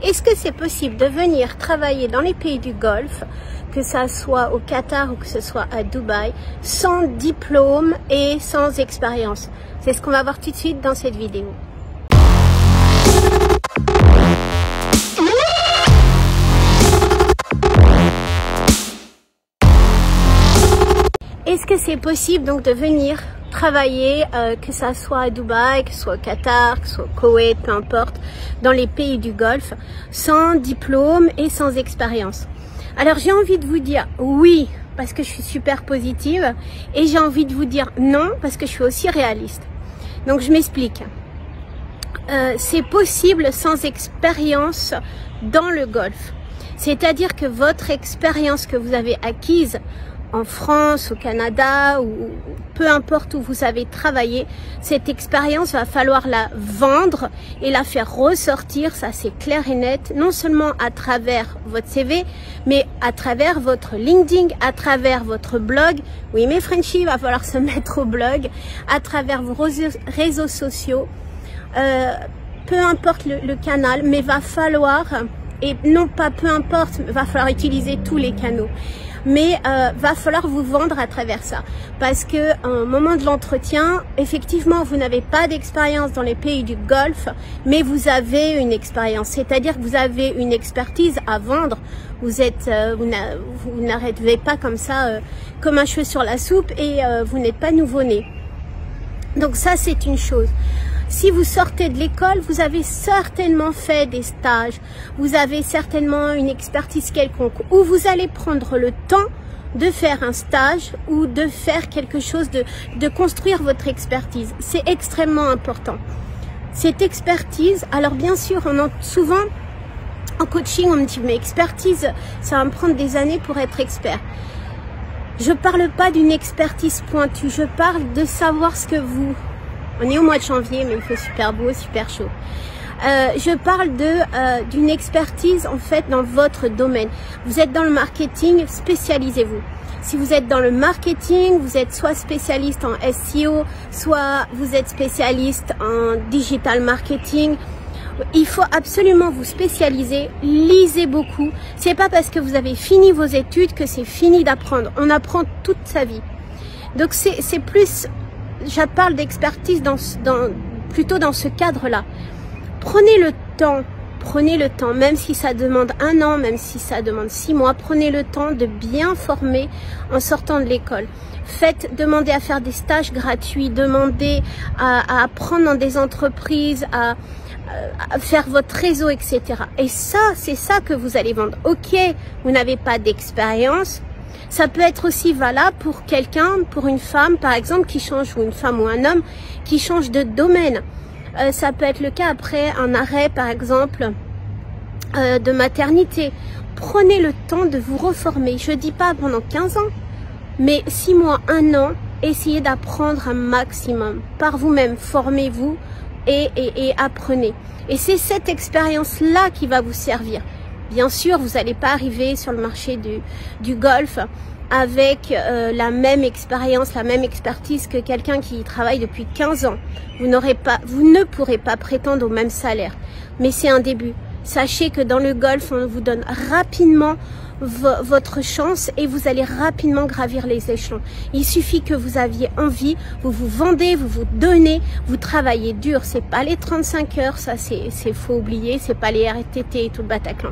Est-ce que c'est possible de venir travailler dans les pays du Golfe, que ça soit au Qatar ou que ce soit à Dubaï, sans diplôme et sans expérience? C'est ce qu'on va voir tout de suite dans cette vidéo. Est-ce que c'est possible donc de venir travailler, que ça soit à Dubaï, que ce soit au Qatar, que ce soit au Koweït, peu importe, dans les pays du Golfe, sans diplôme et sans expérience? Alors j'ai envie de vous dire oui, parce que je suis super positive, et j'ai envie de vous dire non, parce que je suis aussi réaliste. Donc je m'explique. C'est possible sans expérience dans le Golfe. C'est-à-dire que votre expérience que vous avez acquise en France, au Canada, ou peu importe où vous avez travaillé, cette expérience va falloir la vendre et la faire ressortir, ça c'est clair et net, non seulement à travers votre CV, mais à travers votre LinkedIn, à travers votre blog. Oui, mais Frenchy, il va falloir se mettre au blog, à travers vos réseaux sociaux, peu importe le canal, mais va falloir, et non pas peu importe, va falloir utiliser tous les canaux. Mais va falloir vous vendre à travers ça, parce que au moment de l'entretien, effectivement, vous n'avez pas d'expérience dans les pays du Golfe, mais vous avez une expérience, c'est-à-dire que vous avez une expertise à vendre. Vous êtes, vous n'arrivez pas comme ça, comme un cheveu sur la soupe, et vous n'êtes pas nouveau-né. Donc ça, c'est une chose. Si vous sortez de l'école, vous avez certainement fait des stages, vous avez certainement une expertise quelconque, ou vous allez prendre le temps de faire un stage ou de faire quelque chose, de construire votre expertise. C'est extrêmement important. Cette expertise, alors bien sûr, souvent en coaching, on me dit mais expertise, ça va me prendre des années pour être expert. Je parle pas d'une expertise pointue, je parle de savoir ce que vous... On est au mois de janvier, mais il fait super beau, super chaud. Je parle d'une expertise en fait dans votre domaine. Vous êtes dans le marketing, spécialisez-vous. Si vous êtes dans le marketing, vous êtes soit spécialiste en SEO, soit vous êtes spécialiste en digital marketing. Il faut absolument vous spécialiser, lisez beaucoup. C'est pas parce que vous avez fini vos études que c'est fini d'apprendre. On apprend toute sa vie. Donc c'est plus... Je parle d'expertise plutôt dans ce cadre-là. Prenez le temps, même si ça demande 1 an, même si ça demande 6 mois, prenez le temps de bien former en sortant de l'école. Demandez à faire des stages gratuits, demandez à apprendre dans des entreprises, à faire votre réseau, etc. Et ça, c'est ça que vous allez vendre. Ok, vous n'avez pas d'expérience. Ça peut être aussi valable pour quelqu'un, pour une femme par exemple qui change, ou une femme ou un homme qui change de domaine. Ça peut être le cas après un arrêt par exemple de maternité. Prenez le temps de vous reformer. Je dis pas pendant 15 ans, mais 6 mois, 1 an, essayez d'apprendre un maximum. Par vous-même, formez-vous et apprenez. Et c'est cette expérience-là qui va vous servir. Bien sûr, vous n'allez pas arriver sur le marché du Golfe avec la même expérience, la même expertise que quelqu'un qui travaille depuis 15 ans. Vous ne pourrez pas prétendre au même salaire. Mais c'est un début. Sachez que dans le Golfe, on vous donne rapidement votre chance et vous allez rapidement gravir les échelons. Il suffit que vous aviez envie, vous vous vendez, vous vous donnez, vous travaillez dur. C'est pas les 35 heures, ça c'est faut oublier, c'est pas les RTT et tout le Bataclan.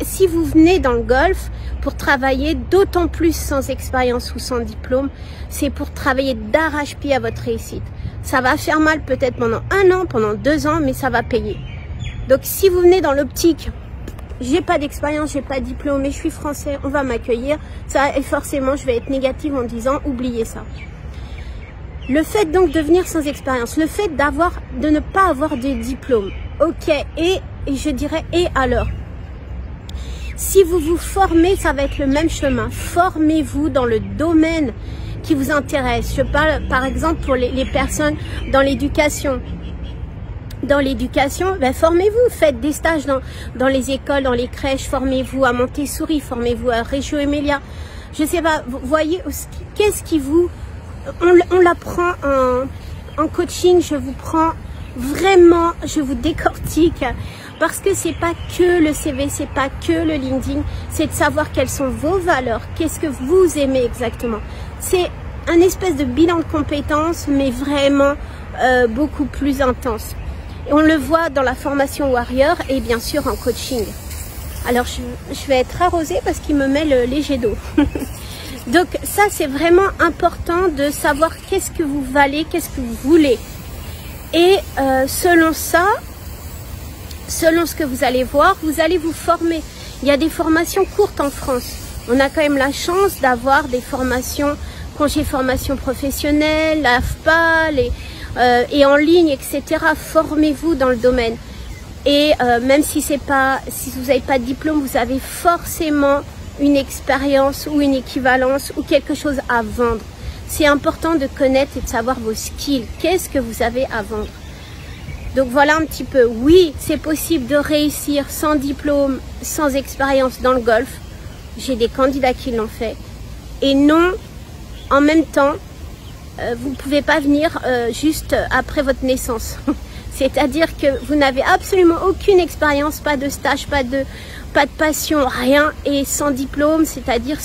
Si vous venez dans le Golfe pour travailler, d'autant plus sans expérience ou sans diplôme, c'est pour travailler d'arrache-pied à votre réussite. Ça va faire mal peut-être pendant 1 an, pendant 2 ans, mais ça va payer. Donc si vous venez dans l'optique, j'ai pas d'expérience, j'ai pas de diplôme, mais je suis français, on va m'accueillir, ça, et forcément je vais être négative en disant oubliez ça. Le fait donc de venir sans expérience, le fait de ne pas avoir de diplôme, ok, et je dirais et alors, si vous vous formez, ça va être le même chemin. Formez-vous dans le domaine qui vous intéresse. Je parle par exemple pour les personnes dans l'éducation. Dans l'éducation, ben formez-vous, faites des stages dans les écoles, dans les crèches, formez-vous à Montessori, formez-vous à Reggio Emilia. Je sais pas, vous voyez, qu'est-ce qui vous... On l'apprend en coaching, je vous prends vraiment, je vous décortique Parce que c'est pas que le CV, c'est pas que le LinkedIn, c'est de savoir quelles sont vos valeurs, qu'est-ce que vous aimez exactement. C'est un espèce de bilan de compétences, mais vraiment beaucoup plus intense. Et on le voit dans la formation Warrior et bien sûr en coaching. Alors je vais être arrosée parce qu'il me met le léger d'eau. Donc ça c'est vraiment important de savoir qu'est-ce que vous valez, qu'est-ce que vous voulez. Et selon ça, selon ce que vous allez voir, vous allez vous former. Il y a des formations courtes en France. On a quand même la chance d'avoir des formations, congé formation professionnelle, l'AFPA, et en ligne, etc. Formez-vous dans le domaine. Et même si vous n'avez pas de diplôme, vous avez forcément une expérience ou une équivalence ou quelque chose à vendre. C'est important de connaître et de savoir vos skills. Qu'est-ce que vous avez à vendre? Donc voilà un petit peu. Oui, c'est possible de réussir sans diplôme, sans expérience dans le golf. J'ai des candidats qui l'ont fait. Et non, en même temps, vous ne pouvez pas venir juste après votre naissance. C'est-à-dire que vous n'avez absolument aucune expérience, pas de stage, pas de passion, rien, et sans diplôme, c'est-à-dire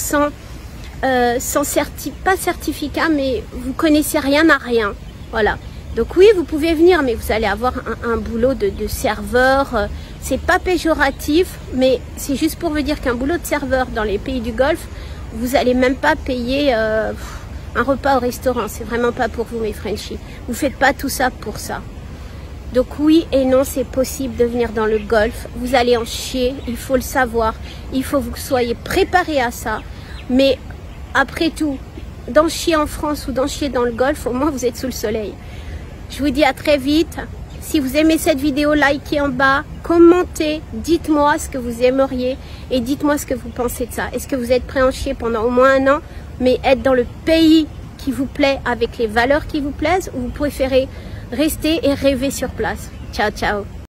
pas certificat, mais vous connaissez rien à rien. Voilà. Donc oui, vous pouvez venir, mais vous allez avoir un boulot de serveur. C'est pas péjoratif, mais c'est juste pour vous dire qu'un boulot de serveur dans les pays du Golfe, vous n'allez même pas payer un repas au restaurant. C'est vraiment pas pour vous, mes Frenchies. Vous faites pas tout ça pour ça. Donc oui et non, c'est possible de venir dans le golf. Vous allez en chier, il faut le savoir. Il faut que vous soyez préparés à ça. Mais après tout, d'en chier en France ou d'en chier dans le golf, au moins vous êtes sous le soleil. Je vous dis à très vite. Si vous aimez cette vidéo, likez en bas, commentez, dites-moi ce que vous aimeriez et dites-moi ce que vous pensez de ça. Est-ce que vous êtes prêt à en chier pendant au moins 1 an, mais être dans le pays qui vous plaît avec les valeurs qui vous plaisent, ou vous préférez rester et rêver sur place? Ciao, ciao.